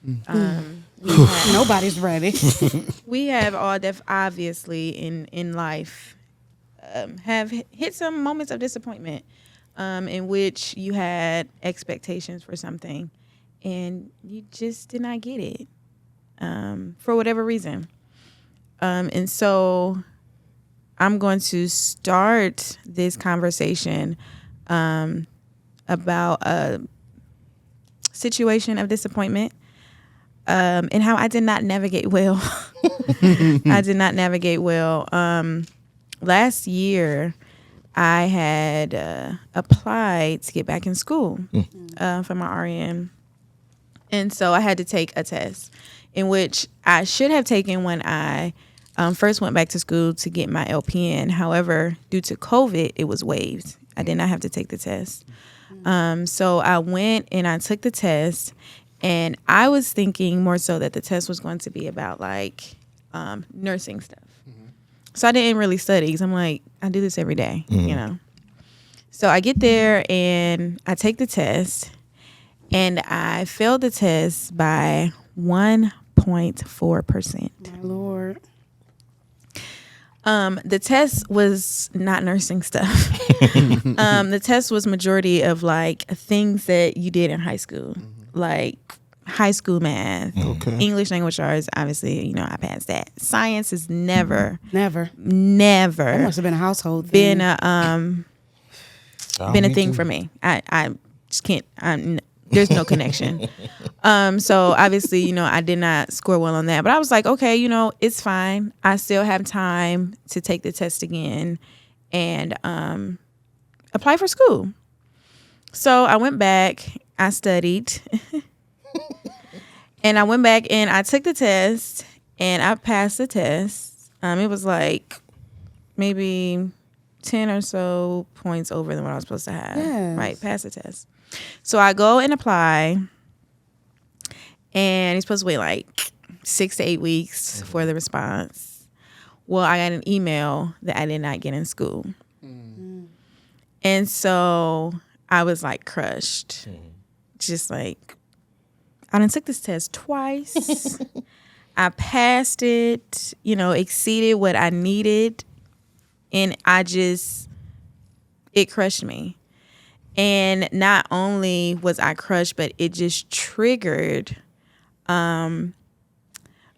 Nobody's ready. We have all obviously in life have hit some moments of disappointment in which you had expectations for something and you just did not get it for whatever reason. And so I'm going to start this conversation about a situation of disappointment and how I did not navigate well. I did not navigate well. Last year, I had applied to get back in school for my RN. And so I had to take a test in which I should have taken when I first went back to school to get my LPN. However, due to COVID, it was waived. I did not have to take the test. So I went and I took the test, and I was thinking more so that the test was going to be about like nursing stuff. So I didn't really study because I'm like, I do this every day, you know. So I get there and I take the test, and I failed the test by 1.4%. My Lord. The test was not nursing stuff. The test was majority of like things that you did in high school, like high school math, English language arts. Obviously, you know, I passed that. Science is never. That must have been a household thing. Been a thing for me. I just can't. There's no connection. So obviously, you know, I did not score well on that. But I was like, okay, you know, it's fine. I still have time to take the test again and apply for school. So I went back. I studied. And I went back and I took the test and I passed the test. It was like maybe 10 or so points over than what I was supposed to have. Yes. Right, pass the test. So I go and apply, and you're supposed to wait like 6 to 8 weeks for the response. Well, I got an email that I did not get in school. And so I was like crushed. Just like, I done took this test twice. I passed it, you know, exceeded what I needed. And it crushed me. And not only was I crushed, but it just triggered a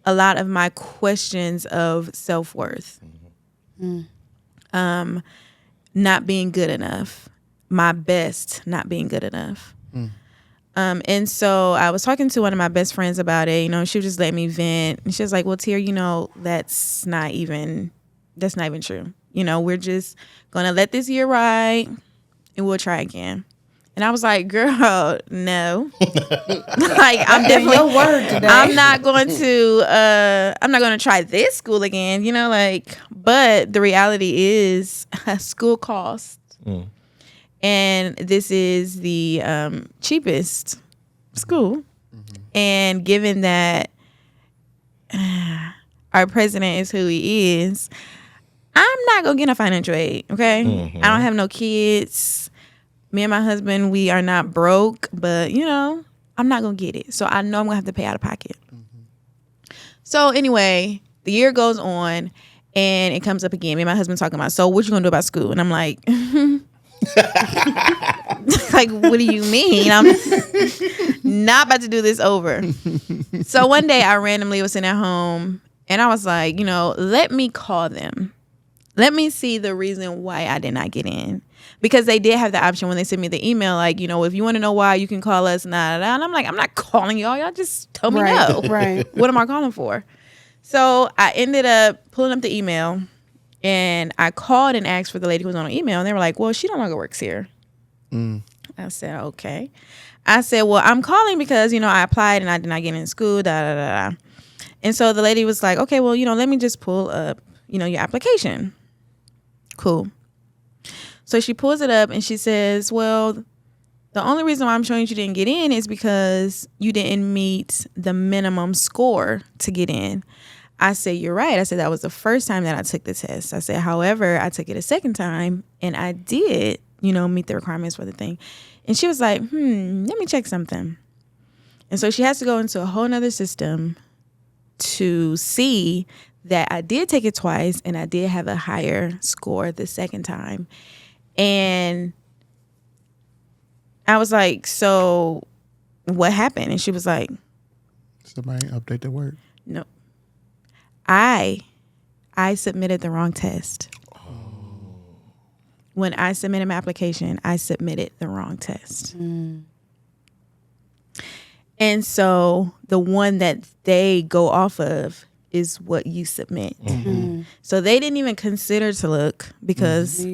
lot of my questions of self-worth. Not being good enough. My best not being good enough. And so I was talking to one of my best friends about it. You know, she would just let me vent. And she was like, well, Teaira, you know, that's not even true. You know, we're just going to let this year ride and we'll try again. And I was like, girl, no. Like, I'm definitely your word today. I'm not going to try this school again, you know, like, but the reality is school costs. And this is the cheapest school. And given that our president is who he is, I'm not going to get no financial aid, okay? I don't have no kids. Me and my husband, we are not broke, but, you know, I'm not going to get it. So I know I'm going to have to pay out of pocket. So anyway, the year goes on, and it comes up again. Me and my husband talking about, so what you going to do about school? And I'm like... like, what do you mean? I'm not about to do this over. So one day I randomly was sitting at home and I was like, you know, let me call them. Let me see the reason why I did not get in. Because they did have the option when they sent me the email, like, you know, if you want to know why, you can call us. And I'm like, I'm not calling y'all. Y'all just tell me no. Right. What am I calling for? So I ended up pulling up the email. And I called and asked for the lady who was on the email. And they were like, well, she no longer works here. I said, okay. I said, well, I'm calling because, you know, I applied and I did not get in school, And so the lady was like, okay, well, you know, let me just pull up, you know, your application. Cool. So she pulls it up and she says, well, the only reason why I'm showing you didn't get in is because you didn't meet the minimum score to get in. I said, you're right. I said, that was the first time that I took the test. I said, however, I took it a second time and I did, you know, meet the requirements for the thing. And she was like, let me check something. And so she has to go into a whole nother system to see that I did take it twice and I did have a higher score the second time. And I was like, so what happened? And she was like, somebody update the word. no, I submitted the wrong test. When I submitted my application, I submitted the wrong test. And so the one that they go off of is what you submit. So they didn't even consider to look because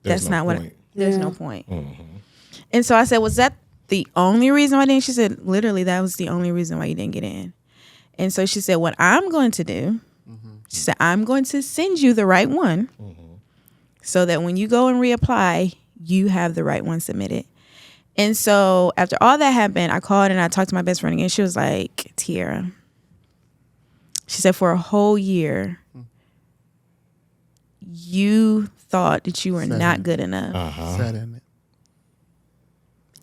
that's not what, there's no point. And so I said, was that the only reason why I didn't? She said, literally, that was the only reason why you didn't get in. And so she said, what I'm going to do, she said, I'm going to send you the right one so that when you go and reapply, you have the right one submitted. And so after all that happened, I called and I talked to my best friend again. She was like, Teaira, she said, for a whole year, you thought that you were not good enough. Sat in it.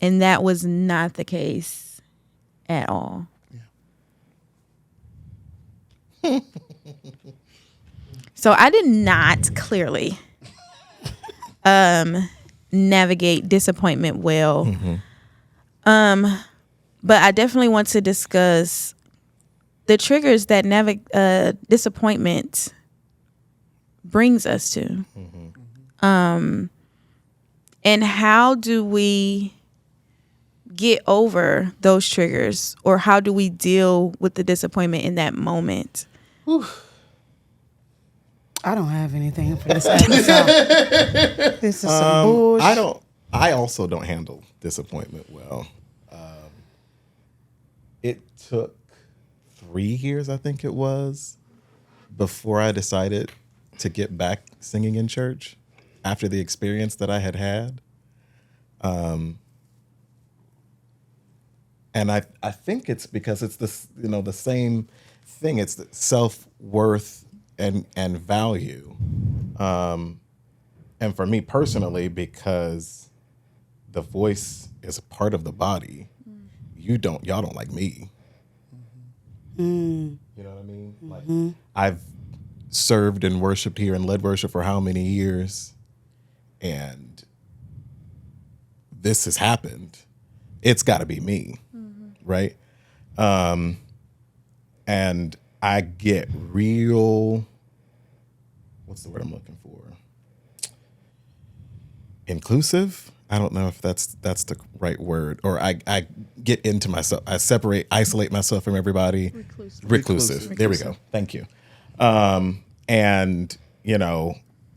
And that was not the case at all. Yeah. So I did not clearly navigate disappointment well. But I definitely want to discuss the triggers that disappointment brings us to. And how do we get over those triggers, or how do we deal with the disappointment in that moment? I don't have anything for this episode. This is some bullshit. I also don't handle disappointment well. It took 3 years, I think it was, before I decided to get back singing in church after the experience that I had had. And I think it's because it's this, the same thing. It's the self-worth and value. And for me personally, because the voice is a part of the body, y'all don't like me. You know what I mean? Like, I've served and worshiped here and led worship for how many years? And this has happened. It's got to be me, right? And I get real, what's the word I'm looking for? Inclusive? I don't know if that's the right word. Or I get into myself. I isolate myself from everybody. Reclusive. There we go. Thank you. And,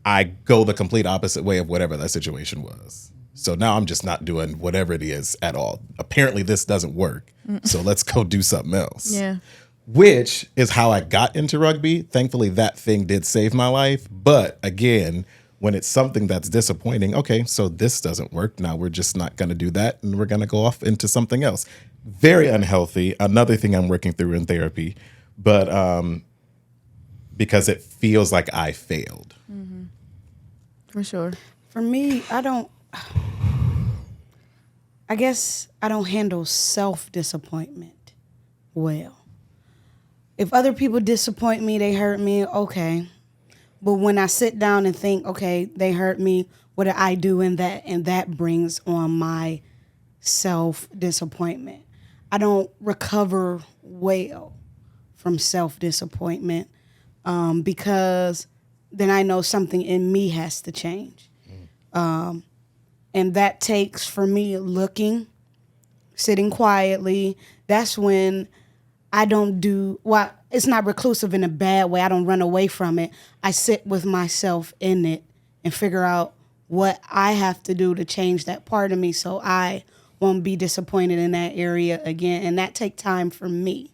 I go the complete opposite way of whatever that situation was. So now I'm just not doing whatever it is at all. Apparently this doesn't work. So let's go do something else. Yeah. Which is how I got into rugby. Thankfully, that thing did save my life. But again, when it's something that's disappointing, okay, so this doesn't work. Now we're just not going to do that, and we're going to go off into something else. Very unhealthy. Another thing I'm working through in therapy, but because it feels like I failed. For sure. For me, I guess I don't handle self-disappointment well. If other people disappoint me, they hurt me, okay. But when I sit down and think, okay, they hurt me, what did I do in that? And that brings on my self-disappointment. I don't recover well from self-disappointment because then I know something in me has to change. And that takes, for me, looking, sitting quietly. That's when I don't it's not reclusive in a bad way. I don't run away from it. I sit with myself in it and figure out what I have to do to change that part of me so I won't be disappointed in that area again. And that takes time for me.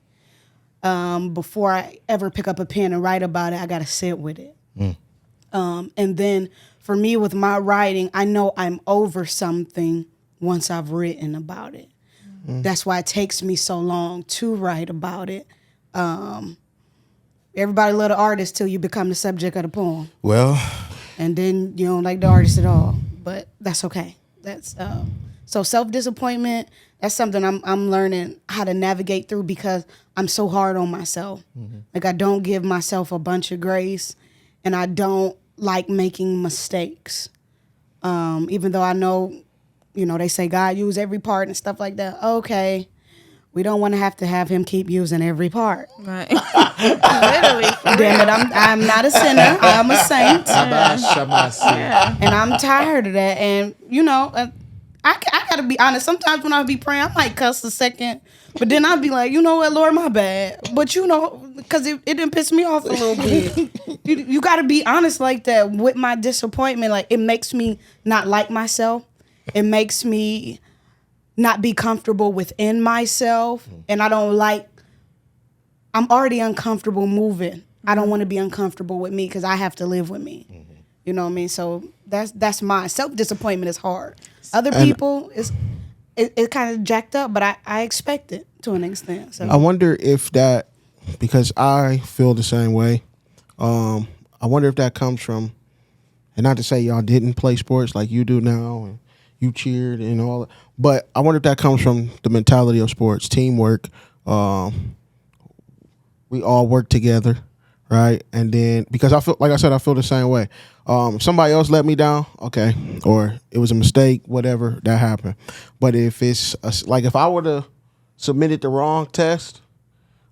Before I ever pick up a pen and write about it, I got to sit with it. And then for me with my writing, I know I'm over something once I've written about it. That's why it takes me so long to write about it. Everybody love the artist till you become the subject of the poem. Well, and then you don't like the artist at all, but that's okay. That's so self-disappointment, that's something I'm learning how to navigate through because I'm so hard on myself. Like, I don't give myself a bunch of grace, and I don't like making mistakes. Even though I know, they say God use every part and stuff like that. Okay, we don't want to have him keep using every part. Right. Literally. Damn it, I'm not a sinner. I'm a saint. Yeah. And I'm tired of that. And, I got to be honest. Sometimes when I be praying, I might cuss a second. But then I'll be like, you know what, Lord, my bad. But, because it didn't piss me off a little bit. You got to be honest like that with my disappointment. Like, it makes me not like myself. It makes me not be comfortable within myself. And I'm already uncomfortable moving. I don't want to be uncomfortable with me because I have to live with me. You know what I mean? So that's mine. Self-disappointment is hard. Other people, it kind of jacked up, but I expect it to an extent. So I wonder if that, because I feel the same way, I wonder if that comes from, and not to say y'all didn't play sports like you do now, and you cheered and all that, but I wonder if that comes from the mentality of sports, teamwork. We all work together, right? And then, because I feel, like I said, I feel the same way. Somebody else let me down, okay, or it was a mistake, whatever, that happened. But if it's like if I were to submitted the wrong test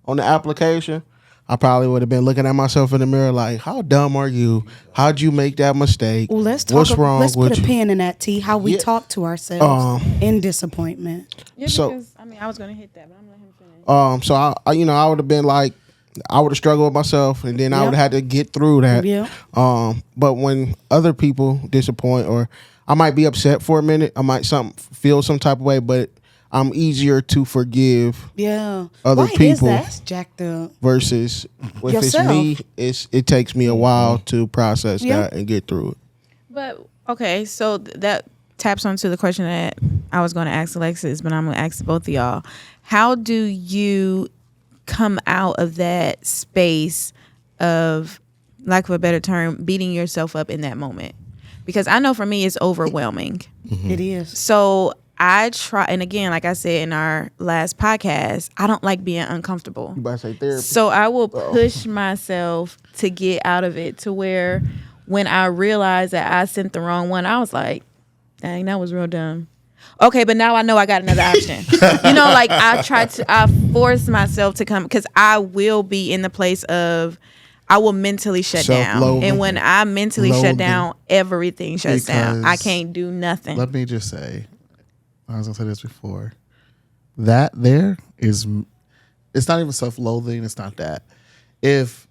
on the application, I probably would have been looking at myself in the mirror like, how dumb are you? How'd you make that mistake? Well, What's wrong let's with put a you? pin in that, T, how we talk to ourselves in disappointment. Yeah, So- because, I was going to hit that, but I'm going to let him finish. So I would have been like, I would have struggled with myself, and then I would have had to get through that. Yeah. But when other people disappoint, or I might be upset for a minute, I might feel some type of way, but I'm easier to forgive other Why people is that? That's jacked up. versus if Yourself. it's me, it takes me a while to process that and get through it. But, okay, so that taps onto the question that I was going to ask Alexis, but I'm going to ask both of y'all. How do you come out of that space of, lack of a better term, beating yourself up in that moment? Because I know for me it's overwhelming. It is. So I try, and again, like I said in our last podcast, I don't like being uncomfortable. You about to say therapy? So I will push myself to get out of it, to where when I realized that I sent the wrong one, I was like, dang, that was real dumb. Okay, but now I know I got another option. Like I force myself to come, because I will be in the place of, I will mentally shut down. Self-loathing. And when I mentally shut Loathing. down, everything shuts down. I Because can't do nothing. Let me just say, I was gonna say this before. That there is, it's not even self-loathing. It's not that. If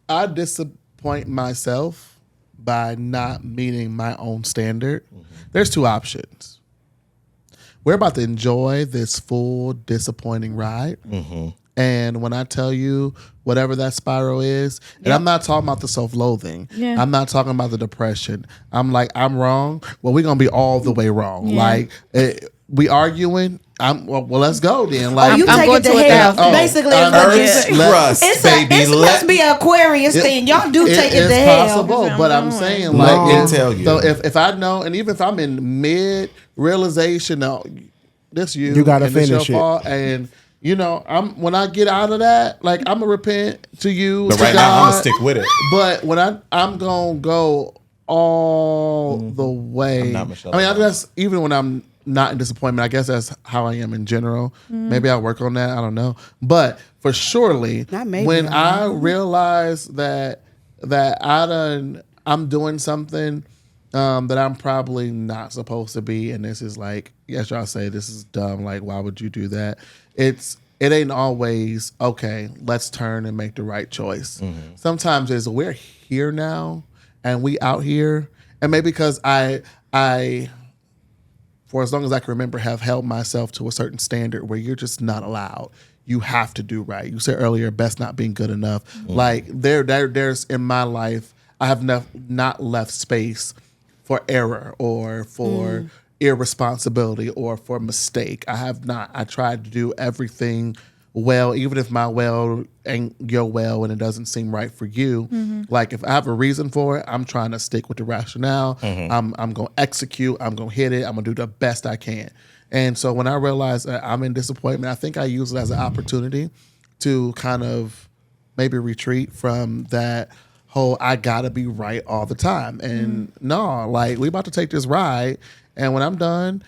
I disappoint myself by not meeting my own standard, there's two options. We're about to enjoy this full disappointing ride. And when I tell you whatever that spiral is, and I'm not talking about the self-loathing. Yeah. I'm not talking about the depression. I'm like, I'm wrong. Well, we're going to be all the way wrong. Yeah. Like, we arguing. Well, let's go then. Oh, Like, you I'm take going it to to it hell. now. Basically, it's what you Earth's say. crust, baby. It must be an Aquarius thing. Y'all do take it to it's hell. possible, but I'm saying Let like, me tell you. So if I know, and even if I'm in mid realization, no, this You gotta and this finish your it. fault, and when I get out of that, like I'm gonna repent to you. But to right now, I'm God. gonna stick with it. But when I'm gonna go all the way. I'm not Michelle I mean, I Obama. guess even when I'm not in disappointment, I guess that's how I am in general. Maybe I'll work on that. I don't know. But for surely, Not maybe, when I I realize that I'm doing something that I'm probably not supposed to be, and this is like, yes, y'all say this is dumb. Like, why would you do that? It ain't always okay. Let's turn and make the right choice. Sometimes it's we're here now, and we out here, and maybe because I for as long as I can remember, have held myself to a certain standard where you're just not allowed. You have to do right. You said earlier, best not being good enough. Like there's in my life, I have not left space for error or for irresponsibility or for mistake. I have not. I tried to do everything well, even if my well ain't your well and it doesn't seem right for you. Like if I have a reason for it, I'm trying to stick with the rationale. I'm going to execute. I'm going to hit it. I'm going to do the best I can. And so when I realized that I'm in disappointment, I think I use it as an opportunity to kind of maybe retreat from that whole I gotta be right all the time. And no, like we about to take this ride, and when I'm done,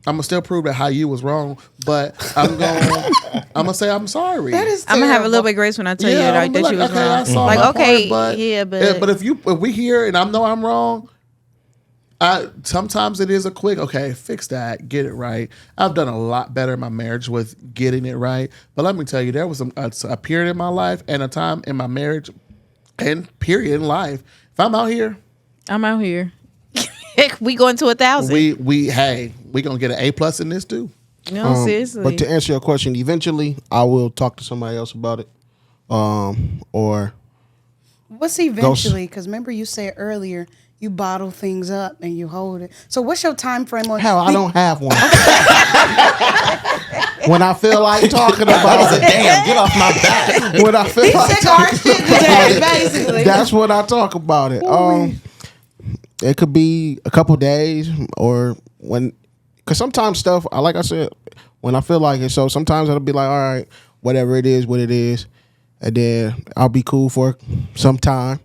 I'm gonna still prove that how you was wrong, but I'm gonna say I'm sorry. That is I'm gonna have a little terrible. bit of grace when I tell you I'm like, gonna that be you was okay, I wrong. saw Like, my okay, part, yeah, but if we here and I know I'm wrong, sometimes it is a quick, okay, fix that, get it right. I've done a lot better in my marriage with getting it right. But let me tell you, there was a period in my life and a time in my marriage and period in life. If I'm out here, I'm out here. We going to 1,000. we gonna get an A+ in this too. No, seriously. But to answer your question, eventually I will talk to somebody else about it. Or What's eventually? Because remember you said earlier you bottle things up and you hold it. So what's your time frame on? hell, I don't have one. When I feel like talking about it, Damn, get off my back. when I feel like Took our shit today, basically. that's when I talk about it. It could be a couple days or because sometimes stuff, like I said, when I feel like it. So sometimes it'll be like, all right, whatever it is, what it is. And then I'll be cool for some time.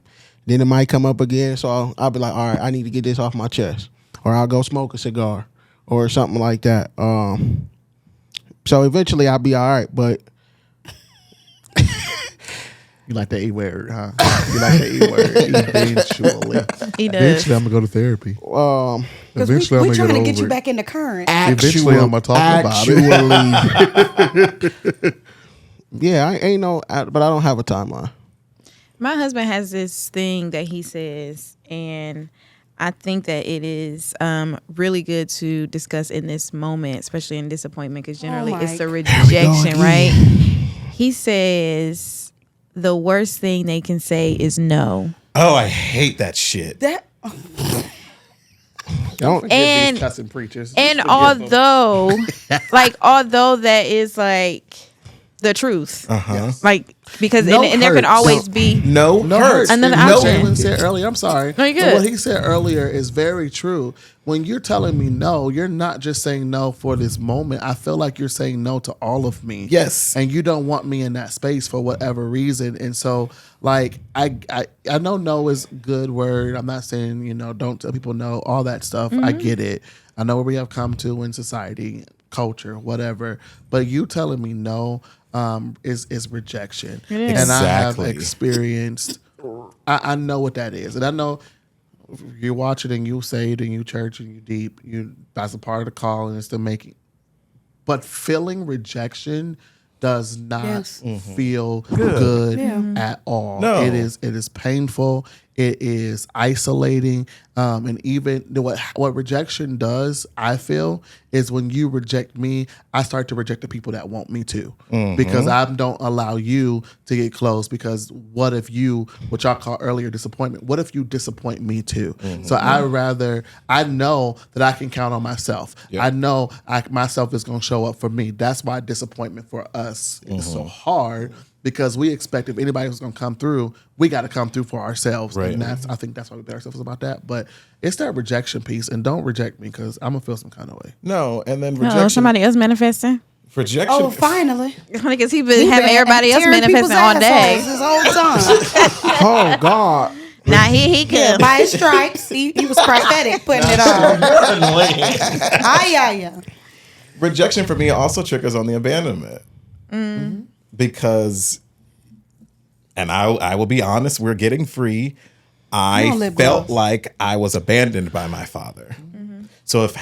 Then it might come up again. So I'll be like, all right, I need to get this off my chest. Or I'll go smoke a cigar or something like that. So eventually I'll be all right. But You like the E word, huh? You like the E word. Eventually. He does. Eventually, I'm gonna go to therapy. Because Eventually, we're I'm trying gonna to get get you over it. back in the current. Eventually, I'm gonna talk about it. Yeah, I ain't no, but I don't have a timeline. My husband has this thing that he says, and I think that it is really good to discuss in this moment, especially in disappointment, because generally it's the rejection, right? He says the worst thing they can say is no. Oh, I hate that shit. That Don't. And these cussing preachers. And although that is like the truth, like because No and there can hurts. always be No hurts. Another And option. Jalen said earlier, I'm sorry. No, you're But good. what he said earlier is very true. When you're telling me no, you're not just saying no for this moment. I feel like you're saying no to all of me. Yes. And you don't want me in that space for whatever reason. And so, like, I know no is a good word. I'm not saying, don't tell people no, all that stuff. I get it. I know where we have come to in society, culture, whatever. But you telling me no is rejection. It is. And I have Exactly. experienced, I know what that is. And I know you watch it and you saved and you church and you deep, that's a part of the call and it's the making. But feeling rejection does not feel good at all. No. It is painful. It is isolating. And even what rejection does, I feel, is when you reject me, I start to reject the people that want me to. Because I don't allow you to get close. Because what if you, what y'all call earlier disappointment, what if you disappoint me too? So I know that I can count on myself. Yep. I know myself is going to show up for me. That's why disappointment for us is so hard. Because we expect if anybody was going to come through, we got to come through for ourselves. Right. And I think that's why we better ourselves about that. But it's that rejection piece. And don't reject me because I'm going to feel some kind of way. No, and then Oh, rejection. somebody else manifesting. Rejection. oh, finally. Because he been having everybody else Tearing people's manifesting all day. assholes This whole time. Oh God. Now he Yeah, come. by his stripes, he was prophetic putting it on. Yeah. Rejection for me also triggers on the abandonment. Because, and I will be honest, we're getting free. I Come on, lip felt gloss. like I was abandoned by my father. So if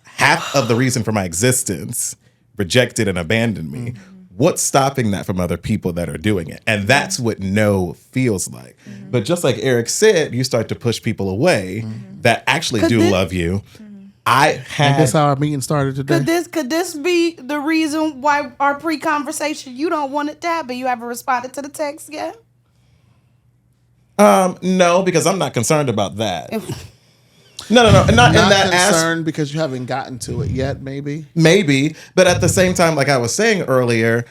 half of the reason for my existence rejected and abandoned me, what's stopping that from other people that are doing it? And that's what no feels like. But just like Eric said, you start to push people away that actually Could do this- love you. I And had that's how our meeting started today. Could this be the reason why our pre-conversation you don't want it to happen? You haven't responded to the text yet? no, because I'm not concerned about that. No, not in Not that aspect. concerned because you haven't gotten to it yet, maybe. Maybe, but at the same time, like I was saying earlier,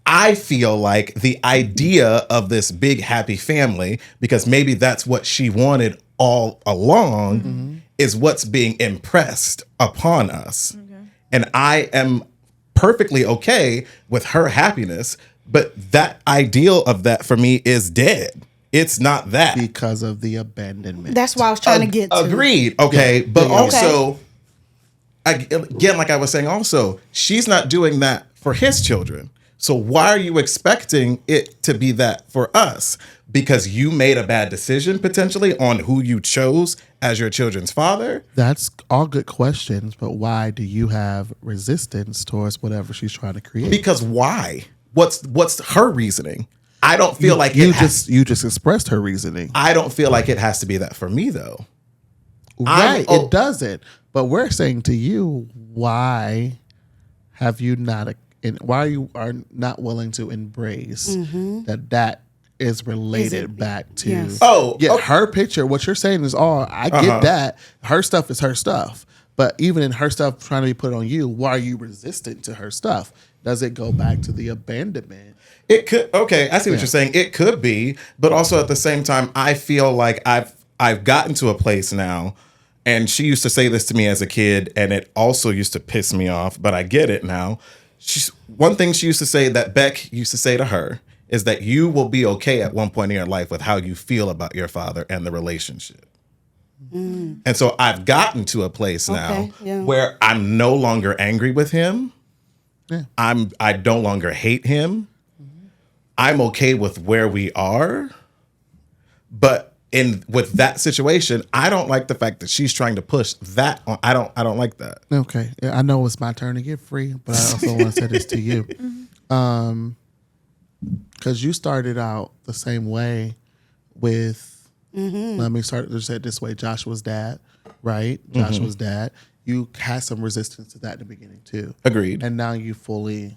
I feel like the idea of this big happy family, because maybe that's what she wanted all along, is what's being impressed upon us. And I am perfectly okay with her happiness, but that ideal of that for me is dead. It's not that. Because of the abandonment. That's why I was trying to get to. Agreed. Okay. But Yeah. also, again, like I was saying also, she's not doing that for his children. So why are you expecting it to be that for us? Because you made a bad decision potentially on who you chose as your children's father? That's all good questions, but why do you have resistance towards whatever she's trying to create? Because why? What's her reasoning? I don't feel like you just expressed her reasoning. I don't feel like it has to be that for me though. Right, it doesn't. But we're saying to you, why have you not? Why you are not willing to embrace that is related back to? Yes. Her picture. What you're saying is all. I get that her stuff is her stuff, but even in her stuff trying to be put on you, why are you resistant to her stuff? Does it go back to the abandonment? It could. Okay, I see what you're saying. It could be, but also at the same time, I feel like I've gotten to a place now. And she used to say this to me as a kid, and it also used to piss me off, but I get it now. One thing she used to say that Beck used to say to her is that you will be okay at one point in your life with how you feel about your father and the relationship. And so I've gotten to a place now where I'm no longer angry with him. Yeah. I no longer hate him. I'm okay with where we are. But with that situation, I don't like the fact that she's trying to push that on. I don't like that. Okay. I know it's my turn to get free, but I also want to say this to you. Because you started out the same way with, let me start to say it this way, Joshua's dad, right? Joshua's dad. You had some resistance to that in the beginning too. Agreed. And now you fully,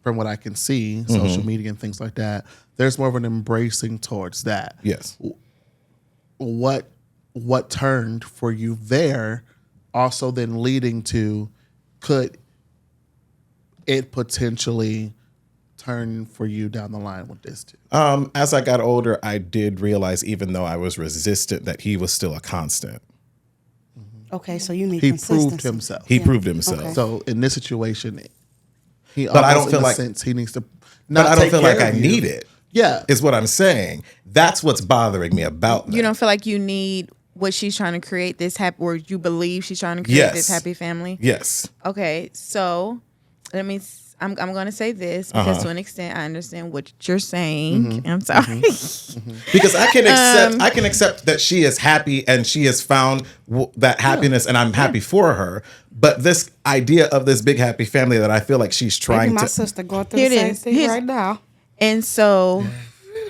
from what I can see, social media and things like that, there's more of an embracing towards that. Yes. What turned for you there, also then leading to, could it potentially turn for you down the line with this too? As I got older, I did realize, even though I was resistant, that he was still a constant. Okay, so you need He consistency. proved himself. He proved himself. Okay. So in this situation, he But I almost, don't feel in a like- sense, he needs to. But I don't feel like I you. need it. Yeah, Is what I'm saying. That's what's bothering me about that. You don't feel like you need what she's trying to create, this happy, or you believe she's trying to create this happy family? Yes. Okay, so I'm going to say this because to an extent I understand what you're saying. I'm sorry. Because I can accept that she is happy and she has found that happiness, and I'm happy for her. But this idea of this big happy family that I feel like she's Maybe trying my to. sister going through Here the it same is. thing right now. And so,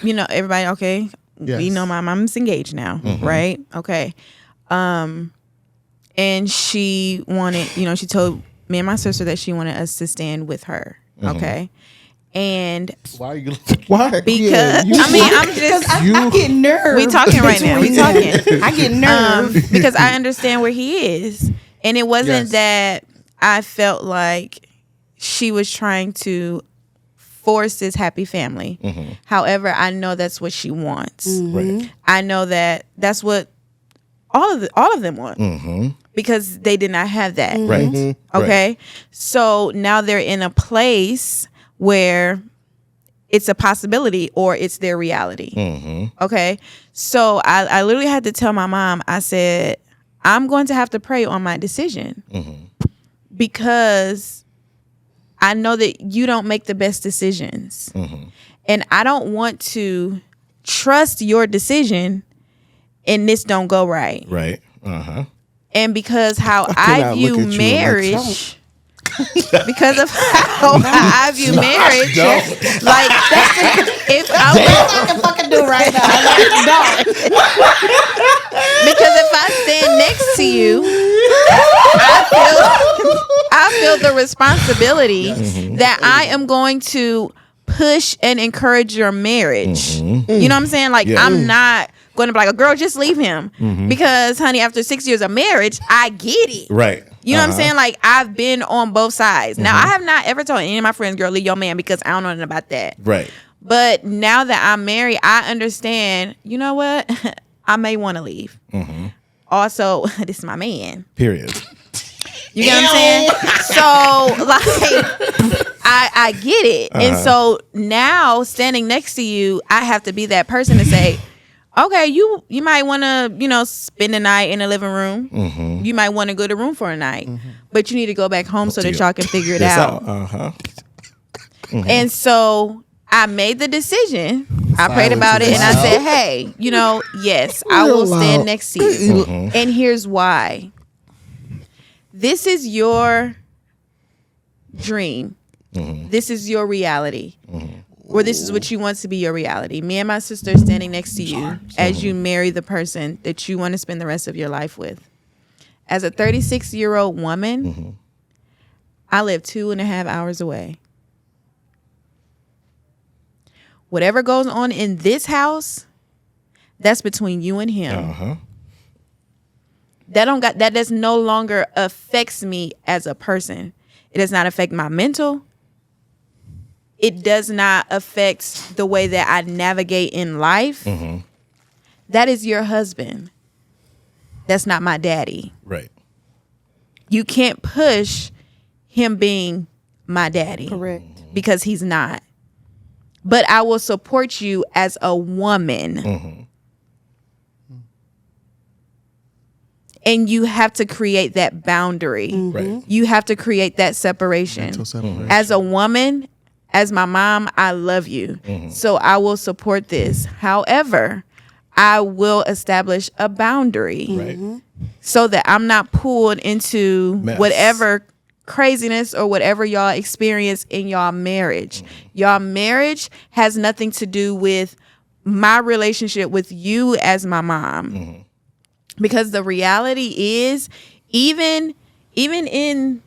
everybody, okay, Yes. we know my mom's engaged now, right? Okay. And she wanted, she told me and my sister that she wanted us to stand with her. Okay. And why are you? Why? because, I'm just, I get nerves. we talking right now. We talking. I get nerves. Because I understand where he is. And it wasn't Yes. that I felt like she was trying to force this happy family. However, I know that's what she wants. Right. I know that that's what all of them want because they did not have that. Right. Okay. Right. So now they're in a place where it's a possibility or it's their reality. Okay. So I literally had to tell my mom, I said, I'm going to have to pray on my decision because I know that you don't make the best decisions. And I don't want to trust your decision and this don't go right. Right. And because how I cannot view look at you like marriage, because of how I view marriage, like if I I can fucking do right now. because if I stand next to you, I feel the responsibility that I am going to push and encourage your marriage. You know what I'm saying? Like I'm not going to be like, a girl, just leave him. Because, honey, after 6 years of marriage, I get it. Right. You know what I'm saying? Like, I've been on both sides. Now, I have not ever told any of my friends, girl, leave your man, because I don't know nothing about that. Right. But now that I'm married, I understand, you know what? I may want to leave. also, this is my man. Period. You get what I'm saying? So, like, I get it. And so now, standing next to you, I have to be that person to say, okay, you might want to, spend the night in the living room. Mm-hmm. You might want to go to the room for a night. Mm-hmm. But you need to go back home so that y'all can figure it out. Mm-hmm. And so I made the decision. I prayed about it and I said, hey, yes, I will stand next to you. Mm-hmm. And here's why. This is your dream. Mm-hmm. This is your reality. Mm-hmm. Or this is what you want to be your reality. Me and my sister standing next to you as you marry the person that you want to spend the rest of your life with. As a 36-year-old woman, I live 2.5 hours away. Whatever goes on in this house, that's between you and him. Uh-huh. That does no longer affects me as a person. It does not affect my mental. It does not affect the way that I navigate in life. Mm-hmm. That is your husband. That's not my daddy. Right. You can't push him being my daddy. Correct. Because he's not. But I will support you as a woman. Mm-hmm. And you have to create that boundary. Mm-hmm. Right. You have to create that separation. As a woman, as my mom, I love you. Mm-hmm. So I will support this. However, I will establish a boundary. Right. So that I'm not pulled into whatever craziness or whatever y'all experience in y'all marriage. Mm-hmm. Y'all marriage has nothing to do with my relationship with you as my mom. Mm-hmm. Because the reality is, even in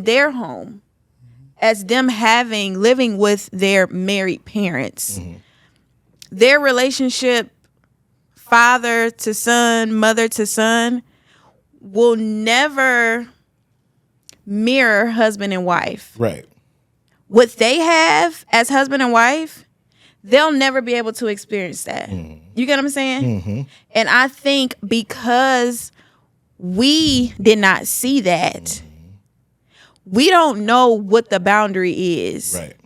their home, as them living with their married parents, their relationship, father to son, mother to son, will never mirror husband and wife. Right. What they have as husband and wife, they'll never be able to experience that. Mm-hmm. You get what I'm saying? Mm-hmm. And I think because we did not see that, we don't know what the boundary is. Right.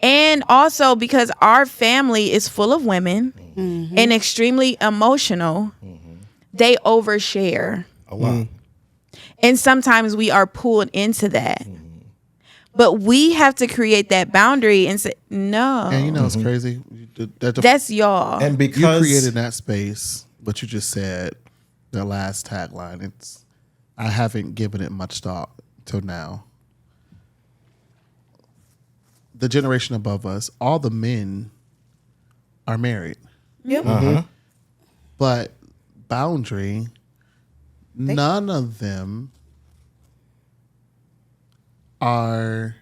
And also because our family is full of women and extremely emotional, they overshare. A lot. And sometimes we are pulled into that. But we have to create that boundary and say, no. And it's crazy. That's y'all. And because you created that space, but you just said the last tagline, I haven't given it much thought till now. The generation above us, all the men are married. Yep. But boundary, none of them are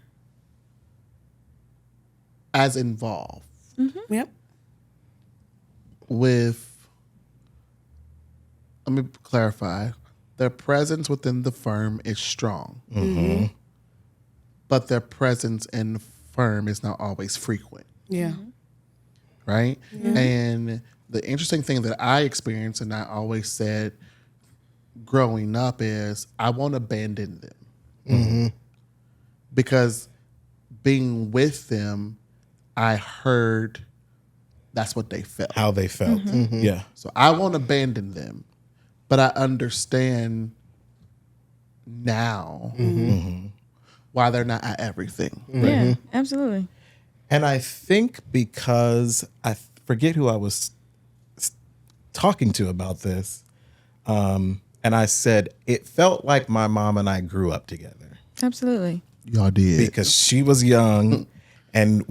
as involved. Yep. With, let me clarify, their presence within the firm is strong. But their presence in the firm is not always frequent. Yeah. Right? And the interesting thing that I experienced, and I always said growing up, is I won't abandon them. Because being with them, I heard that's what they felt. How they felt. Yeah. So I won't abandon them, but I understand now why they're not at everything. Yeah, absolutely. And I think because I forget who I was talking to about this, and I said, it felt like my mom and I grew up together. Absolutely. Y'all did. Because she was young and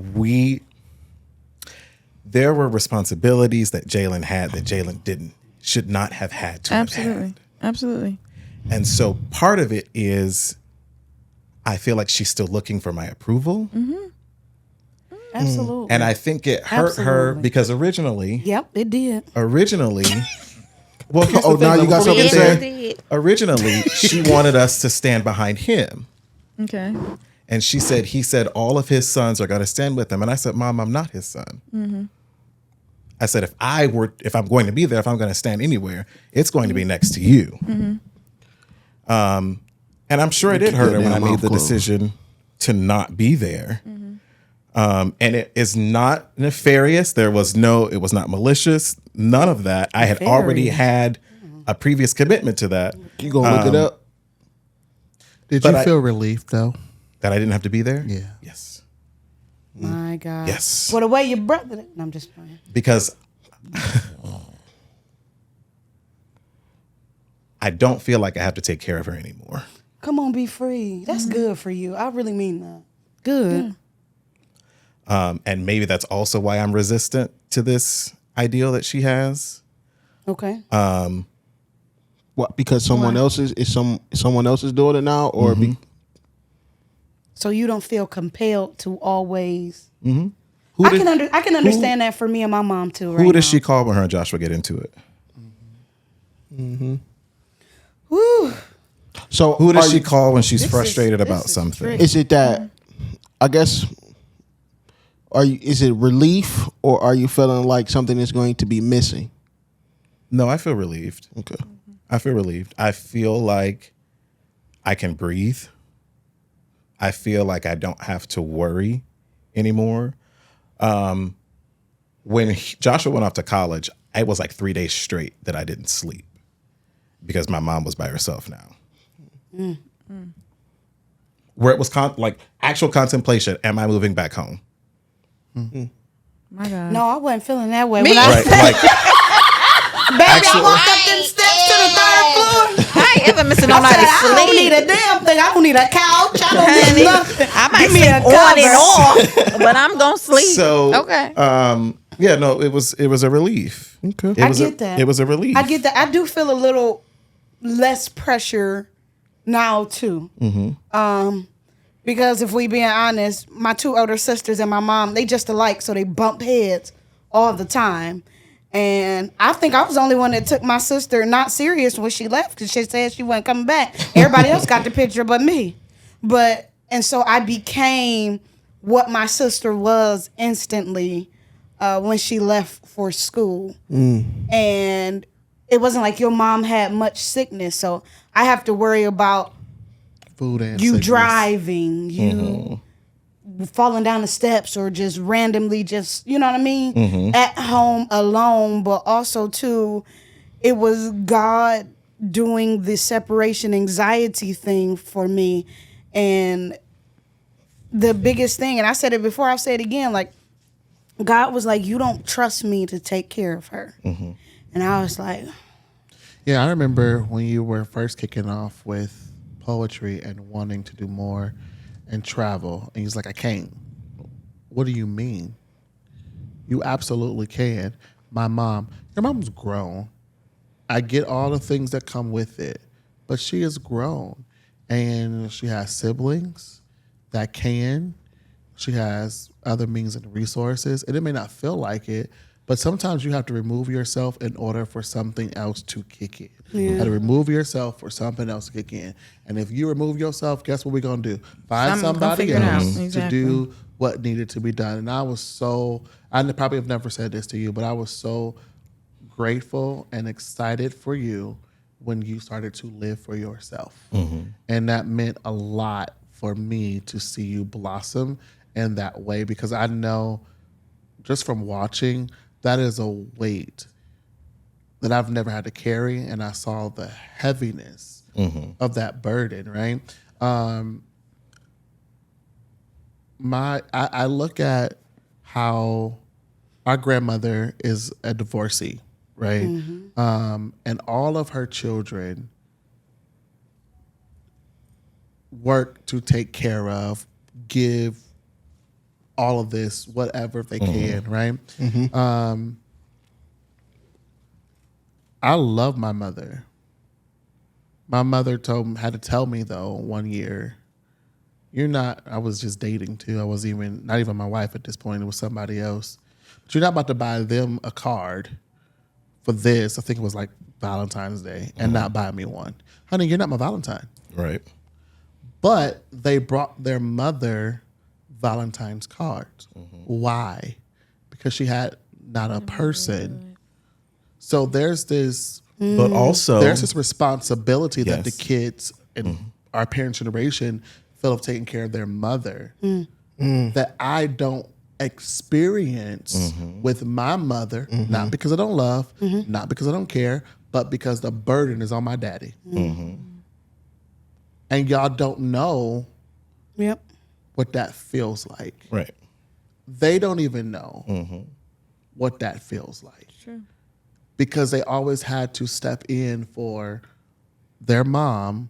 there were responsibilities that Jalen had that Jalen should not have had to have had. Absolutely. And so part of it is I feel like she's still looking for my approval. Absolutely. And I think it hurt her because originally. Yep, it did. Originally. Well, now you got something to say? Originally, she wanted us to stand behind him. Okay. And he said all of his sons are going to stand with him. And I said, Mom, I'm not his son. I said, if I'm going to be there, if I'm going to stand anywhere, it's going to be next to you. And I'm sure it did hurt her when I made the decision to not be there. And it is not nefarious. It was not malicious. None of that. I had already had a previous commitment to that. You gonna look it up? Did you feel relief though? That I didn't have to be there? Yeah. Yes. My God. Yes. Well, the way your brother. No, I'm just playing. Because I don't feel like I have to take care of her anymore. Come on, be free. That's good for you. I really mean that. Good. And maybe that's also why I'm resistant to this ideal that she has. Okay. What? Because someone else is someone else is doing it now, or So you don't feel compelled to always. Mm-hmm. I can understand that for me and my mom too. Right Who does now. she call when her and Joshua get into it? Woo. So Who does she call when she's This frustrated is about something? tricky. Is it that? I guess. Is it relief, or are you feeling like something is going to be missing? No, I feel relieved. Okay. I feel relieved. I feel like I can breathe. I feel like I don't have to worry anymore. When Joshua went off to college, it was like 3 days straight that I didn't sleep because my mom was by herself now. Where it was like actual contemplation. Am I moving back home? My God. No, I wasn't feeling that way. Me? When I, Right. Like baby, I walked up them steps to the third floor. I ain't ever missing no I night said, of I don't need sleep. a damn thing. I don't need a couch. I don't Honey, need nothing. I might Give me sleep a on and cover. off, but I'm gonna sleep. so. Okay. Yeah. No. It was a relief. Okay. It was get that. It was a relief. I get that. I do feel a little less pressure now too. Because if we being honest, my two older sisters and my mom, they just alike, so they bump heads all the time. And I think I was the only one that took my sister not serious when she left because she said she wasn't coming back. Everybody else got the picture but me. And so I became what my sister was instantly when she left for school. And it wasn't like your mom had much sickness. So I have to worry about Food and you sickness. driving, you falling down the steps, or just randomly just, you know what I mean, at home alone. But also too, it was God doing the separation anxiety thing for me. And the biggest thing, and I said it before, I'll say it again, like God was like, you don't trust me to take care of her. And I was like, Yeah, I remember when you were first kicking off with poetry and wanting to do more and travel, and he's like, I can't. What do you mean? You absolutely can. Your mom's grown. I get all the things that come with it, but she is grown, and she has siblings that can. She has other means and resources, and it may not feel like it, but sometimes you have to remove yourself in order for something else to kick in. You have to remove yourself for something else to kick in. And if you remove yourself, guess what we're going to do? Find somebody figure it out. else to Exactly. do what needed to be done. And I probably have never said this to you, but I was so grateful and excited for you when you started to live for yourself. And that meant a lot for me to see you blossom in that way, because I know just from watching, that is a weight that I've never had to carry, and I saw the heaviness of that burden, right? I look at how our grandmother is a divorcee, right? And all of her children work to take care of, give all of this, whatever they can, right? I love my mother. My mother had to tell me though one year, I was just dating too. I was not even my wife at this point. It was somebody else. But you're not about to buy them a card for this. I think it was like Valentine's Day, and not buy me one. Honey, you're not my Valentine. right. But they brought their mother Valentine's cards. Why? Because she had not a person. So there's this But also, there's this responsibility that the Yes. kids in our parents' generation feel of taking care of their mother that I don't experience with my mother, not because I don't love, not because I don't care, but because the burden is on my daddy. And y'all don't know Yep. what that feels like. right. They don't even know what that feels like. True. Because they always had to step in for their mom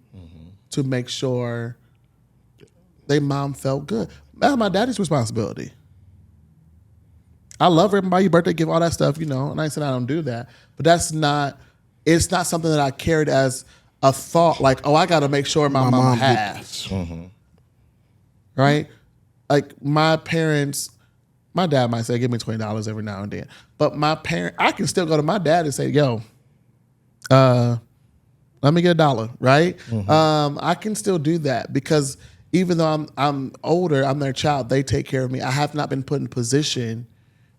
to make sure their mom felt good. That's my daddy's responsibility. I love her, buy you birthday gift, all that stuff, and I ain't saying I don't do that. But it's not something that I carried as a thought like, oh, I got to make sure my mom has. Right? Like my parents, my dad might say, give me $20 every now and then. But I can still go to my dad and say, yo, let me get $1, right? I can still do that because even though I'm older, I'm their child, they take care of me. I have not been put in a position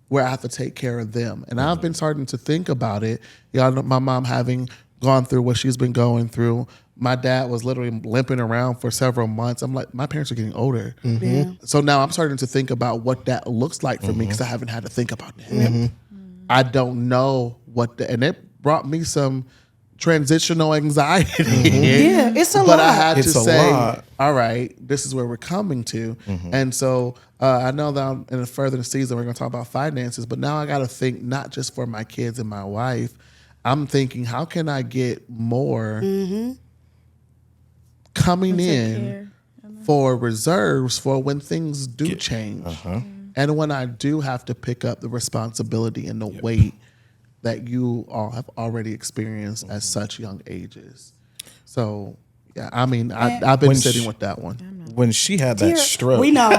where I have to take care of them. And I've been starting to think about it. Y'all know my mom having gone through what she's been going through. My dad was literally limping around for several months. I'm like, my parents are getting older. Yeah. So now I'm starting to think about what that looks like for me because I haven't had to think about that. I don't know and it brought me some transitional anxiety. Yeah, it's a But lot. I had It's to a say, lot. all right, this is where we're coming to. And so I know that in a further season, we're going to talk about finances, but now I got to think not just for my kids and my wife. I'm thinking, how can I get more coming in for reserves for when things do change? And when I do have to pick up the responsibility and the weight that you all have already experienced at such young ages. So, yeah, I mean, I've been When sitting sh- with that one. When she had that Here, stroke, We know.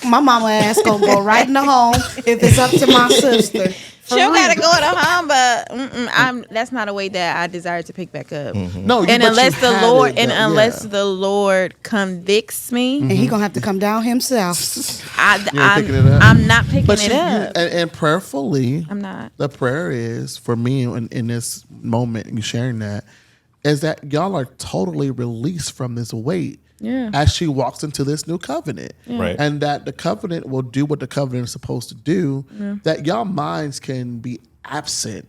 My mama ass gonna go right in the home if it's up to my sister. She don't gotta go to home, but that's not a way that I desire to pick back up. No, And but unless you the had Lord, it, and though, unless yeah. the Lord convicts me, And he gonna have to come down himself. picking it up? I'm not picking But it up. and prayerfully, I'm not. the prayer is for me in this moment, you sharing that, is that y'all are totally released from this weight. Yeah. As she walks into this new covenant. Right. And that the covenant will do what the covenant is supposed to do, that y'all minds can be absent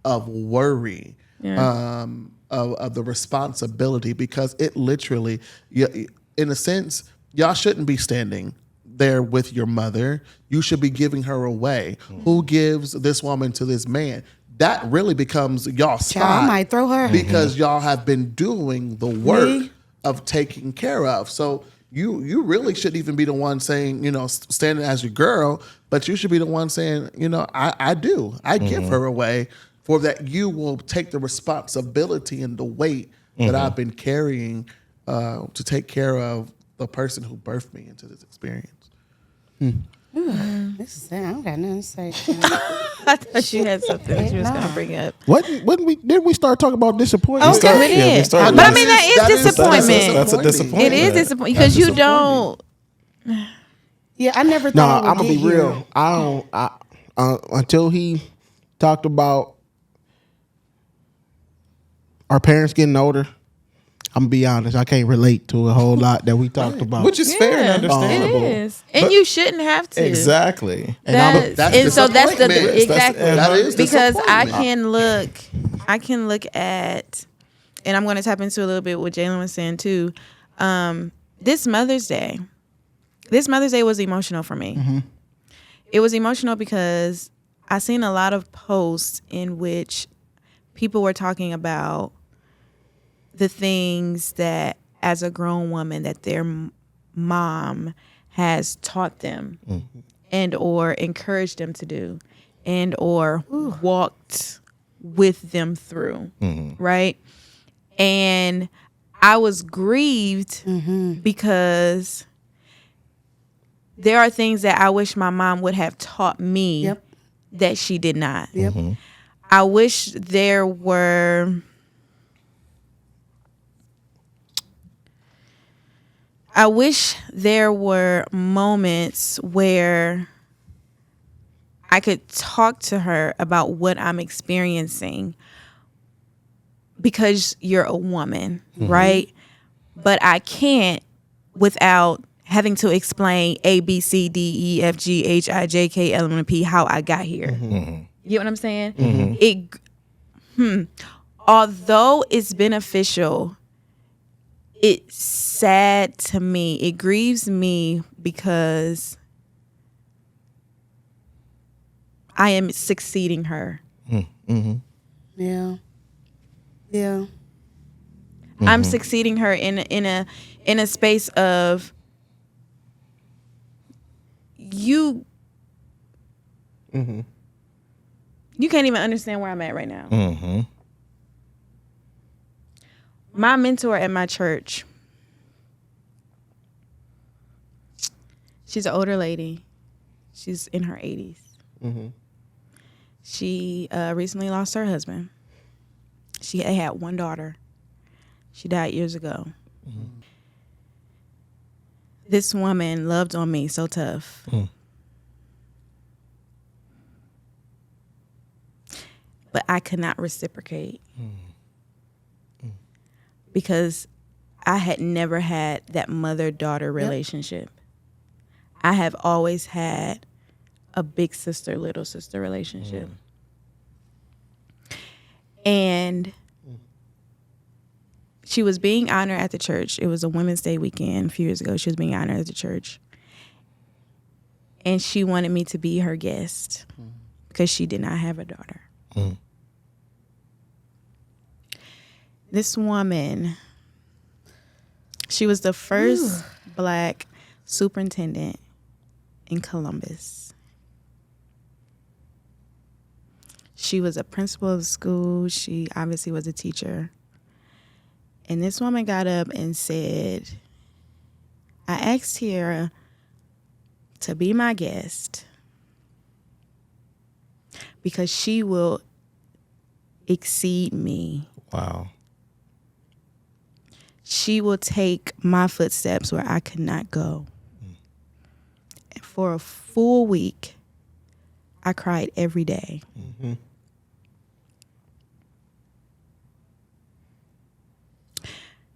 of worry, of the responsibility, because it literally, in a sense, y'all shouldn't be standing there with your mother. You should be giving her away. Who gives this woman to this man? That really becomes y'all's spot. Child, I might throw her. Because y'all have been doing the work Me? of taking care of. So you really shouldn't even be the one saying, standing as your girl, but you should be the one saying, I do. I give her away for that. You will take the responsibility and the weight that I've been carrying to take care of the person who birthed me into this experience. This is, I don't got nothing to say. I thought you had something that you was gonna bring up. Didn't we start talking about disappointment? Okay, we yeah, we did. started But I with- mean, that is disappointment. That's a disappointment. It is disappointing because you don't. Yeah, I never No, thought. I'm gonna be real. I don't. Until he talked about our parents getting older, I'm gonna be honest. I can't relate to a whole lot that we talked about. which is fair and understandable. It is, and you shouldn't have to. Exactly. That's, That's and so that's the disappointment. exactly That is because I disappointment. can look at, and I'm going to tap into a little bit what Jalen was saying too. This Mother's Day was emotional for me. It was emotional because I seen a lot of posts in which people were talking about the things that, as a grown woman, that their mom has taught them and or encouraged them to do and or walked with them through, right? And I was grieved because there are things that I wish my mom would have taught me that she did not. I wish there were... I wish there were moments where I could talk to her about what I'm experiencing because you're a woman, right? But I can't without having to explain A, B, C, D, E, F, G, H, I, J, K, L, M, N, P, how I got here. You get what I'm saying? Although it's beneficial, it's sad to me. It grieves me because I am succeeding her. Yeah. Yeah. I'm succeeding her in a space of you. You can't even understand where I'm at right now. My mentor at my church, she's an older lady. She's in her 80s. She recently lost her husband. She had one daughter. She died years ago. This woman loved on me so tough. But I could not reciprocate. Because I had never had that mother-daughter relationship. I have always had a big sister, little sister relationship. And she was being honored at the church. It was a Women's Day weekend a few years ago. She was being honored at the church. And she wanted me to be her guest because she did not have a daughter. This woman, she was the first Black superintendent in Columbus. She was a principal of the school. She obviously was a teacher. And this woman got up and said, I asked Teaira to be my guest because she will exceed me. Wow. She will take my footsteps where I could not go. And for a full week, I cried every day.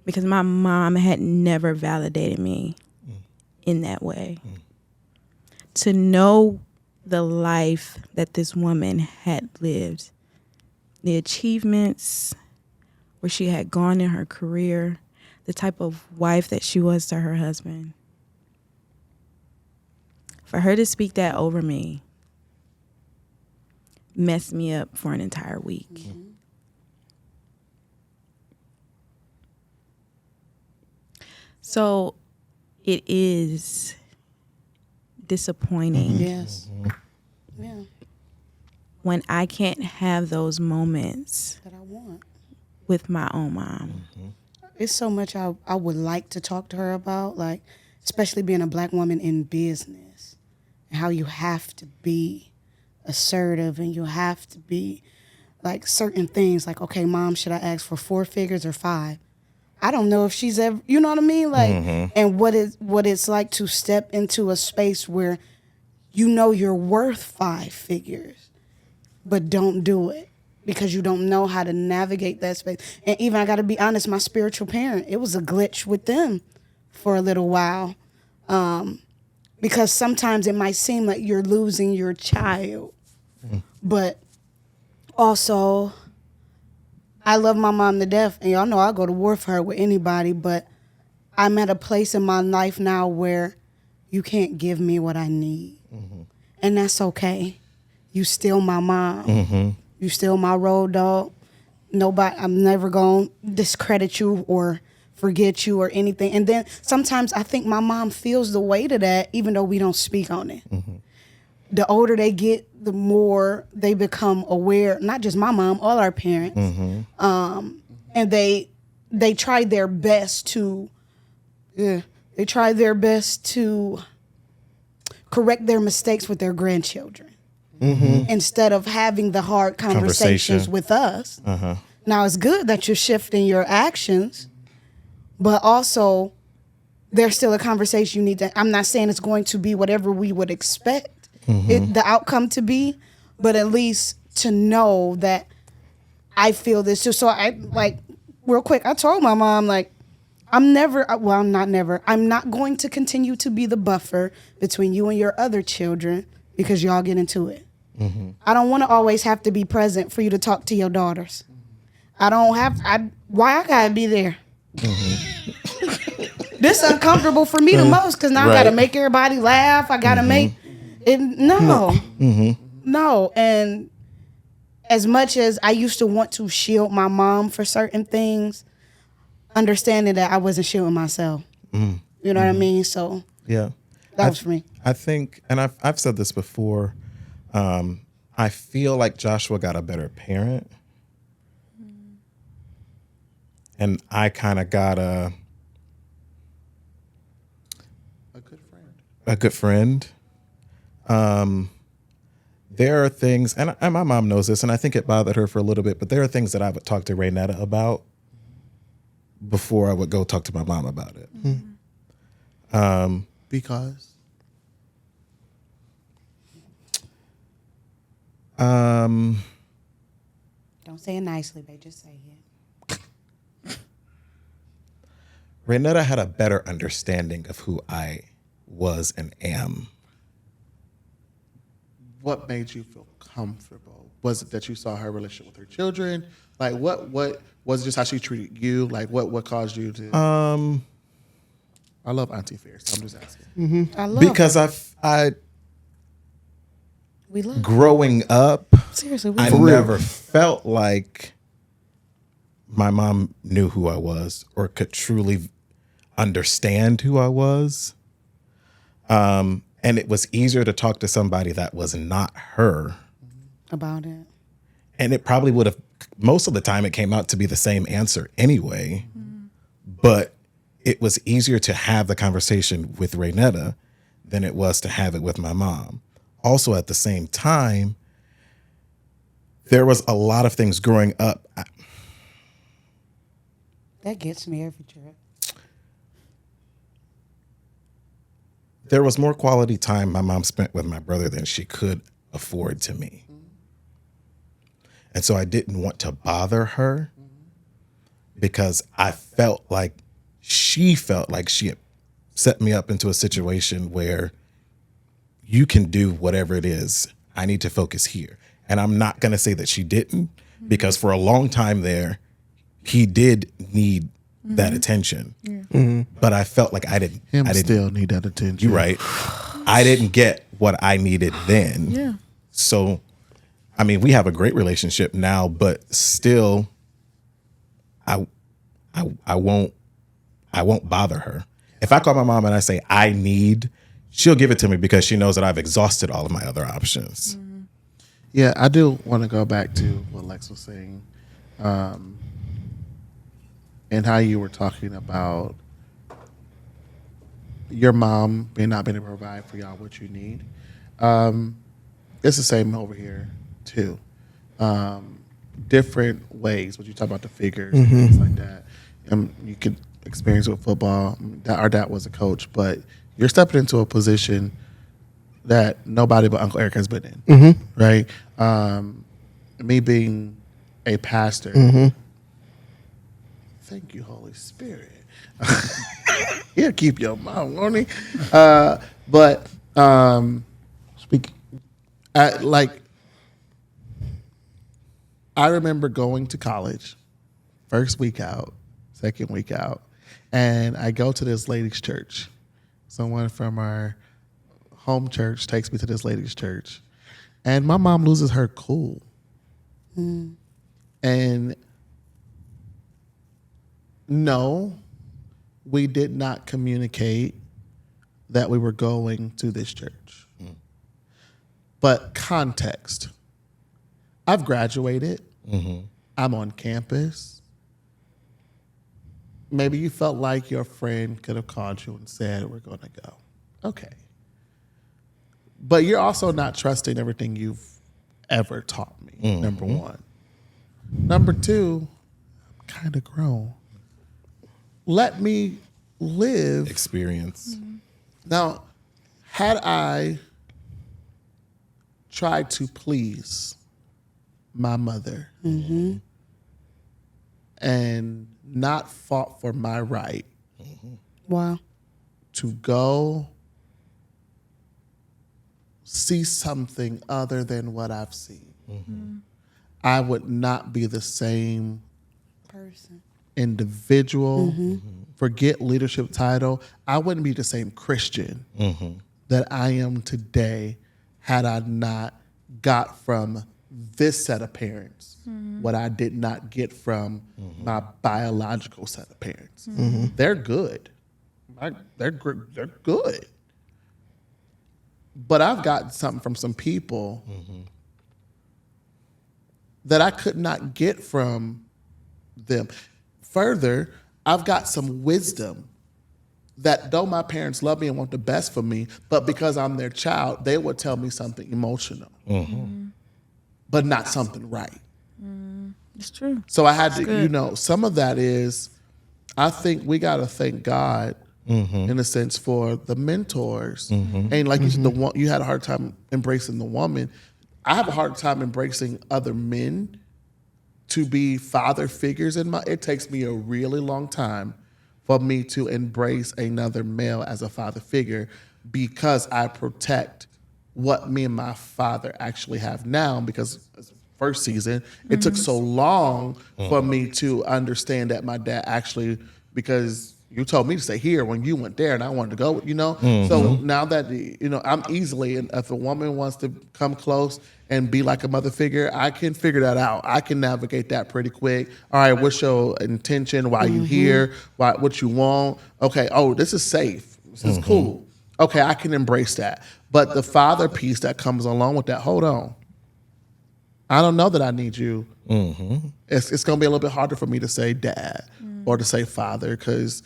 Because my mom had never validated me in that way. To know the life that this woman had lived, the achievements where she had gone in her career, the type of wife that she was to her husband. For her to speak that over me messed me up for an entire week. So it is disappointing Yes. Yeah. when I can't have those moments That I want. with my own mom. It's so much I would like to talk to her about, like, especially being a Black woman in business and how you have to be assertive and you have to be like certain things like, okay, Mom, should I ask for 4 figures or 5? I don't know if she's ever, you know what I mean? Like, and what it's like to step into a space where you know you're worth 5 figures, but don't do it because you don't know how to navigate that space. And even, I got to be honest, my spiritual parent, it was a glitch with them for a little while. Because sometimes it might seem like you're losing your child, but also, I love my mom to death, and y'all know I'll go to war for her with anybody, but I'm at a place in my life now where you can't give me what I need. And that's okay. You still my mom. You still my road dog. Nobody, I'm never going to discredit you or forget you or anything. And then sometimes I think my mom feels the weight of that, even though we don't speak on it. The older they get, the more they become aware, not just my mom, all our parents. And they try their best to, correct their mistakes with their grandchildren. Instead of having the hard conversations with us. Now, it's good that you're shifting your actions, but also there's still a conversation you need to, I'm not saying it's going to be whatever we would expect, the outcome to be, but at least to know that I feel this too. So I like real quick. I told my mom like I'm not going to continue to be the buffer between you and your other children because y'all get into it. I don't want to always have to be present for you to talk to your daughters. Why I gotta be there? This uncomfortable for me the most because now I gotta make everybody laugh. I gotta make it. No. And as much as I used to want to shield my mom for certain things, understanding that I wasn't shielding myself. You know what I mean? So Yeah. that was for me. I think, and I've said this before, I feel like Joshua got a better parent. And I kind of got a good friend. There are things, and my mom knows this, and I think it bothered her for a little bit, but there are things that I would talk to Raynetta about before I would go talk to my mom about it. Because? Don't say it nicely, babe. Just say it. Raynetta had a better understanding of who I was and am. What made you feel comfortable? Was it that you saw her relationship with her children? Like what was it just how she treated you? Like what caused you to I love Auntie Fierce. I'm just asking. I love Because we love growing up, seriously. I never felt like my mom knew who I was or could truly understand who I was. And it was easier to talk to somebody that was not her about it. And it probably would have, most of the time it came out to be the same answer anyway. But it was easier to have the conversation with Raynetta than it was to have it with my mom. Also, at the same time, there was a lot of things growing up. That gets me every trip. There was more quality time my mom spent with my brother than she could afford to me. And so I didn't want to bother her because I felt like she had set me up into a situation where you can do whatever it is. I need to focus here. And I'm not going to say that she didn't, because for a long time there, he did need that attention. But I felt like I didn't still need that attention. You're right. I didn't get what I needed then. Yeah. So, I mean, we have a great relationship now, but still, I won't bother her. If I call my mom and I say I need, she'll give it to me because she knows that I've exhausted all of my other options. Yeah, I do want to go back to what Lex was saying, and how you were talking about your mom not being able to provide for y'all what you need. It's the same over here too. Different ways, but you talk about the figures and things like that. You could experience with football. Our dad was a coach, but you're stepping into a position that nobody but Uncle Eric has been in, right? Me being a pastor. Thank you, Holy Spirit. He'll keep your mouth, won't he? But speak. I remember going to college, first week out, second week out, and I go to this ladies' church. Someone from our home church takes me to this ladies' church, and my mom loses her cool. And no, we did not communicate that we were going to this church. But context. I've graduated. I'm on campus. Maybe you felt like your friend could have called you and said, we're going to go. Okay. But you're also not trusting everything you've ever taught me, number one. Number two, I'm kind of grown. Let me live. Experience. Now, had I tried to please my mother and not fought for my right Wow. to go see something other than what I've seen, I would not be the same Person. individual. Forget leadership title. I wouldn't be the same Christian that I am today had I not got from this set of parents what I did not get from my biological set of parents. They're good. They're good. But I've gotten something from some people that I could not get from them. Further, I've got some wisdom that though my parents love me and want the best for me, but because I'm their child, they would tell me something emotional, but not something right. It's true. So I had to, some of that is, I think we got to thank God in a sense for the mentors. And like you said, you had a hard time embracing the woman. I have a hard time embracing other men to be father figures it takes me a really long time for me to embrace another male as a father figure because I protect what me and my father actually have now, because first season, it took so long for me to understand that my dad actually, because you told me to stay here when you went there and I wanted to go, So now that, I'm easily, and if a woman wants to come close and be like a mother figure, I can figure that out. I can navigate that pretty quick. All right, what's your intention? Why you here? What you want? Okay, this is safe. This is cool. Okay, I can embrace that. But the father piece that comes along with that, hold on. I don't know that I need you. It's going to be a little bit harder for me to say dad or to say father, because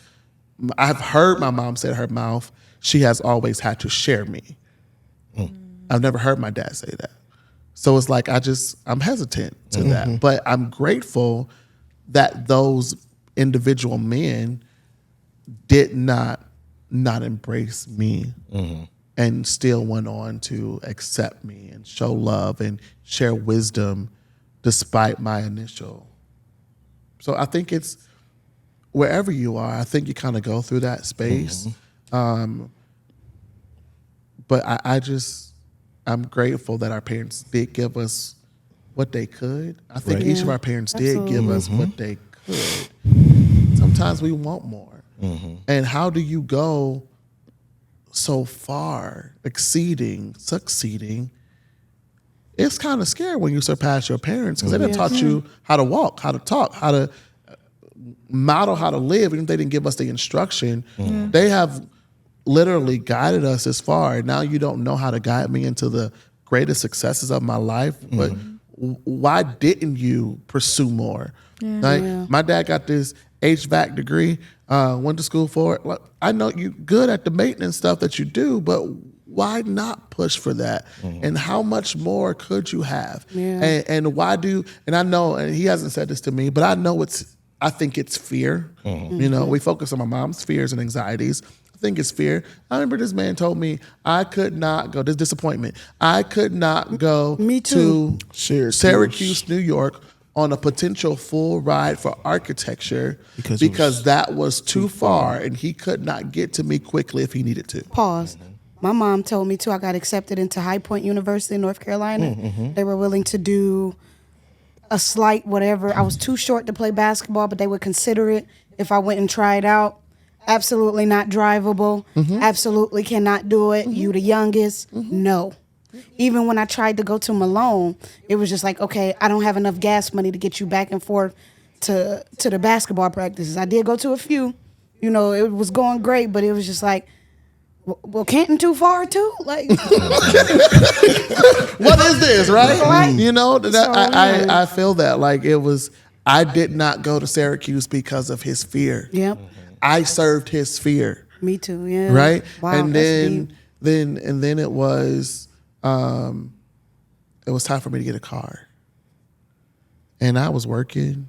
I've heard my mom say to her mouth, she has always had to share me. I've never heard my dad say that. So it's like I'm hesitant to that. But I'm grateful that those individual men did not embrace me and still went on to accept me and show love and share wisdom despite my initial. So I think it's wherever you are, I think you kind of go through that space. But I'm grateful that our parents did give us what they could. I think each of our parents did give us what they could. Sometimes we want more. And how do you go so far, succeeding? It's kind of scary when you surpass your parents, because they didn't taught you how to walk, how to talk, how to model how to live. Even if they didn't give us the instruction, they have literally guided us as far. And now you don't know how to guide me into the greatest successes of my life. But why didn't you pursue more? My dad got this HVAC degree, went to school for it. Like, I know you're good at the maintenance stuff that you do, but why not push for that? And how much more could you have? And why and I know, and he hasn't said this to me, but I think it's fear. We focus on my mom's fears and anxieties. I think it's fear. I remember this man told me I could not go, this disappointment, I could not go to Syracuse, New York on a potential full ride for architecture because that was too far and he could not get to me quickly if he needed to. Pause. My mom told me too, I got accepted into High Point University in North Carolina. They were willing to do a slight whatever. I was too short to play basketball, but they would consider it if I went and tried out. Absolutely not drivable. Absolutely cannot do it. You the youngest. No. Even when I tried to go to Malone, it was just like, okay, I don't have enough gas money to get you back and forth to the basketball practices. I did go to a few. It was going great, but it was just like, well, Canton too far too? Like, what is this, right? I feel that like it was. I did not go to Syracuse because of his fear. Yep. I served his fear. Me too. Yeah. Right. Wow. And then it was time for me to get a car, and I was working.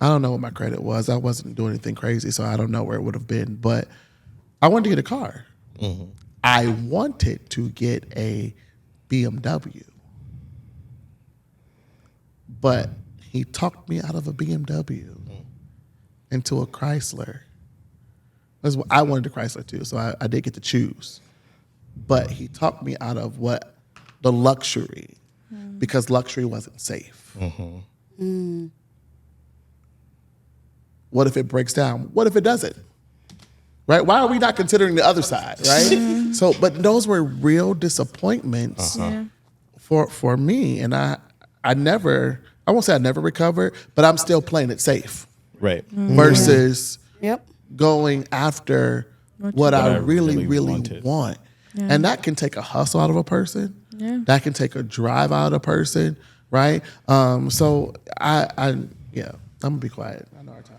I don't know what my credit was. I wasn't doing anything crazy, so I don't know where it would have been, but I wanted to get a car. I wanted to get a BMW. But he talked me out of a BMW into a Chrysler. I wanted a Chrysler too, so I did get to choose. But he talked me out of the luxury, because luxury wasn't safe. What if it breaks down? What if it doesn't? Right? Why are we not considering the other side, right? So, but those were real disappointments for me, and I won't say I never recovered, but I'm still playing it safe. Right. Versus Yep. going after what I really wanted. want. And that can take a hustle out of a person. Yeah. That can take a drive out of a person, right? So I'm gonna be quiet. I know our time.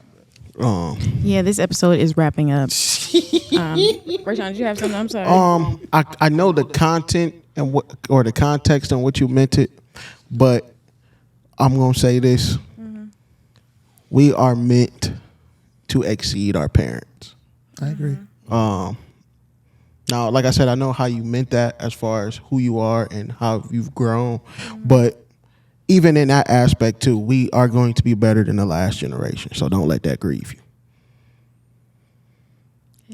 Yeah, this episode is wrapping up. Rayshawn, did you have something? I'm sorry. I know the content and or the context on what you meant it, but I'm gonna say this: we are meant to exceed our parents. I agree. Now, like I said, I know how you meant that as far as who you are and how you've grown, but even in that aspect too, we are going to be better than the last generation. So don't let that grieve you.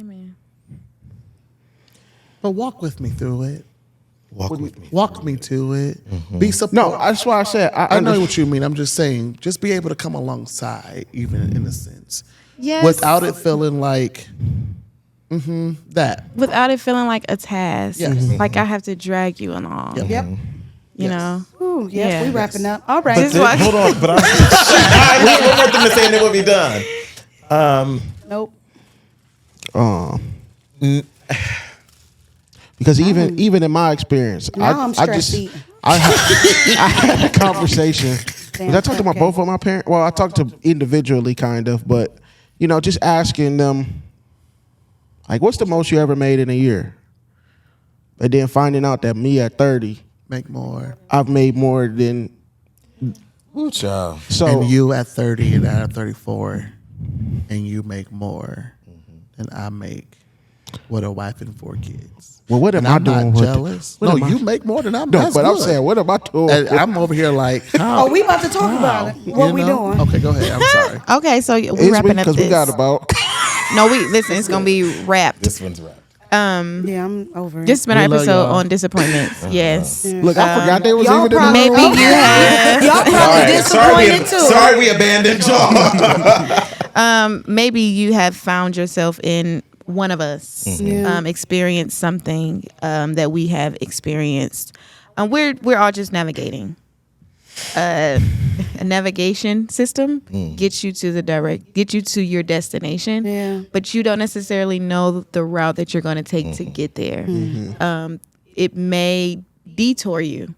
Amen. But walk with me through it. Walk me to it. Be supportive. No, that's why I said I know what you mean. I'm just saying, just be able to come alongside, even in a sense, Yes. without it feeling like that. Without it feeling like a task. Yes. Like I have to drag you along. Yep. You know? Ooh, yes, Yeah. we wrapping up. All right. Just walk- Hold on, but I need one more thing to say and then we'll be done. Nope. Because even in my experience, Now I'm stressed eating. I had a conversation. Damn, I talked to okay. both of my parents. Well, I talked to individually, kind of, but just asking them, like, what's the most you ever made in a year? And then finding out that me at 30, Make more. I've made more than. Ooh, child. So And you at 30 and I at 34, and you make more than I make with a wife and 4 kids. well, what am And I I'm doing? not with jealous. What No, am I- you make more than I'm. No, That's but I'm good. saying, what am I doing? And I'm over here like, how? Oh, we about to talk about it. What You we know? doing? Okay, go ahead. I'm sorry. Okay, so we're It's wrapping up because this. we got about. No, listen, it's gonna be wrapped. This one's wrapped. Yeah, I'm over it. This has been our We love episode y'all. on disappointments. Yes. Look, I forgot they was y'all even in the probably- room. Maybe you have. Y'all probably disappointed too. Sorry we abandoned y'all. Maybe you have found yourself in one of us, Yeah. experienced something that we have experienced. We're all just navigating. A navigation system gets you to your destination, but you don't necessarily know the route that you're going to take to get there. It may detour you.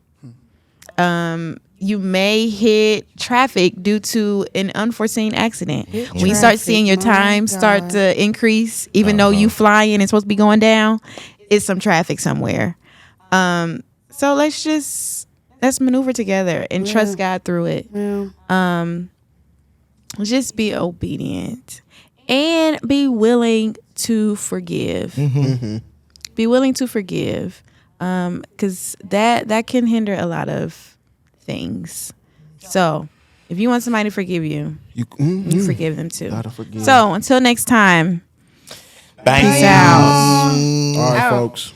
You may hit traffic due to an unforeseen accident. When you start seeing your time start to increase, even though you flying and it's supposed to be going down, it's some traffic somewhere. So let's maneuver together and trust God through it. Just be obedient and be willing to forgive. Be willing to forgive, because that can hinder a lot of things. So if you want somebody to forgive you, you forgive them too. Gotta forgive. So until next time, Bang. peace out. All right, folks.